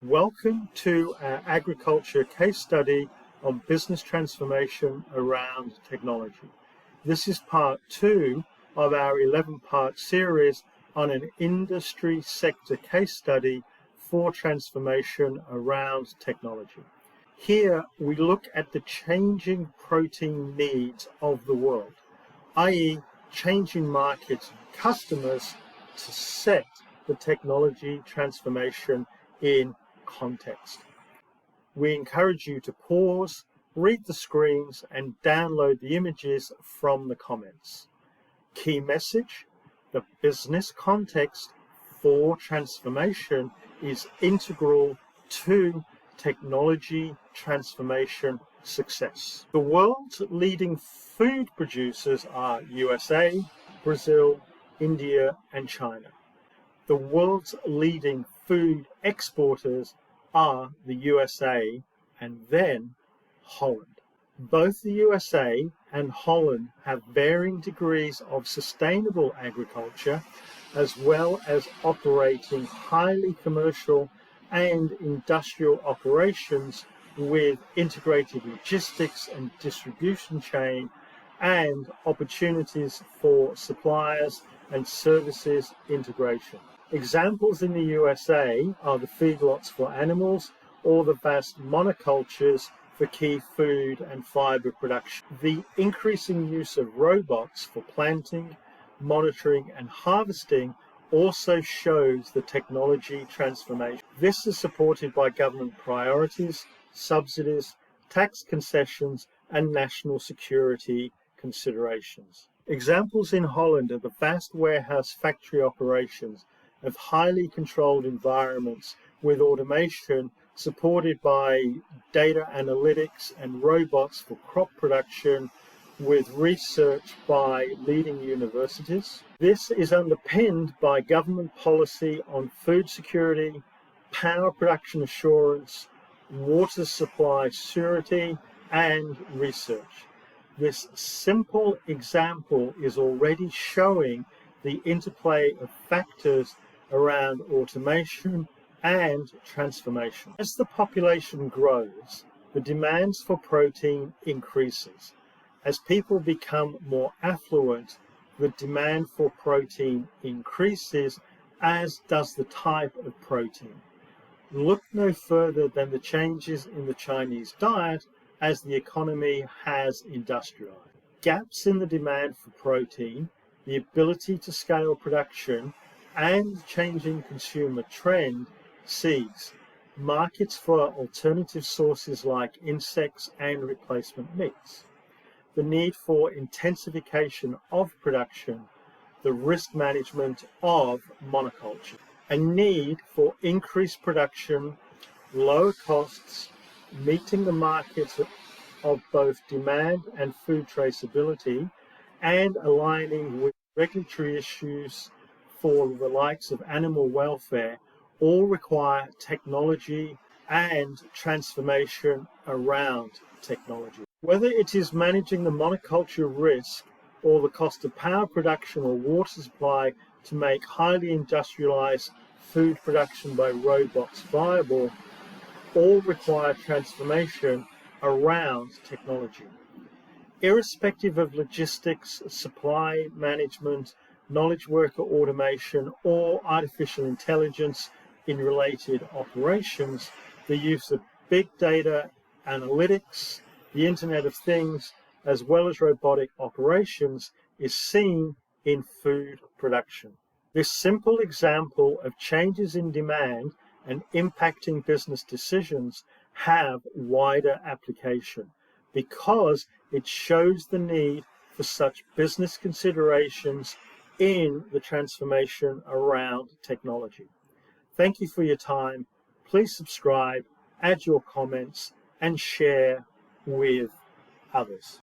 Welcome to our agriculture case study on business transformation around technology. This is part 2 of our 11-part series on an industry sector case study for transformation around technology. Here we look at the changing protein needs of the world, i.e. changing markets and customers to set the technology transformation in context. We encourage you to pause, read the screens, and download the images from the comments. Key message: the business context for transformation is integral to technology transformation success. The world's leading food producers are USA, Brazil, India, and China. The world's leading food exporters are the USA and then Holland. Both the USA and Holland have varying degrees of sustainable agriculture, as well as operating highly commercial and industrial operations with integrated logistics and distribution chain and opportunities for suppliers and services integration. Examples in the USA are the feedlots for animals or the vast monocultures for key food and fiber production. The increasing use of robots for planting, monitoring, and harvesting also shows the technology transformation. This is supported by government priorities, subsidies, tax concessions, and national security considerations. Examples in Holland are the vast warehouse factory operations of highly controlled environments with automation supported by data analytics and robots for crop production with research by leading universities. This is underpinned by government policy on food security, power production assurance, water supply surety, and research. This simple example is already showing the interplay of factors around automation and transformation. As the population grows, the demands for protein increases. As people become more affluent, the demand for protein increases, as does the type of protein. Look no further than the changes in the Chinese diet as the economy has industrialized. Gaps in the demand for protein, the ability to scale production, and changing consumer trend sees markets for alternative sources like insects and replacement meats, the need for intensification of production, the risk management of monoculture, a need for increased production, lower costs, meeting the markets of both demand and food traceability, and aligning with regulatory issues for the likes of animal welfare, all require technology and transformation around technology. Whether it is managing the monoculture risk or the cost of power production or water supply to make highly industrialized food production by robots viable, all require transformation around technology. Irrespective of logistics, supply management, knowledge worker automation, or artificial intelligence in related operations, the use of big data analytics, the Internet of Things, as well as robotic operations is seen in food production. This simple example of changes in demand and impacting business decisions have wider application because it shows the need for such business considerations in the transformation around technology. Thank you for your time. Please subscribe, add your comments, and share with others.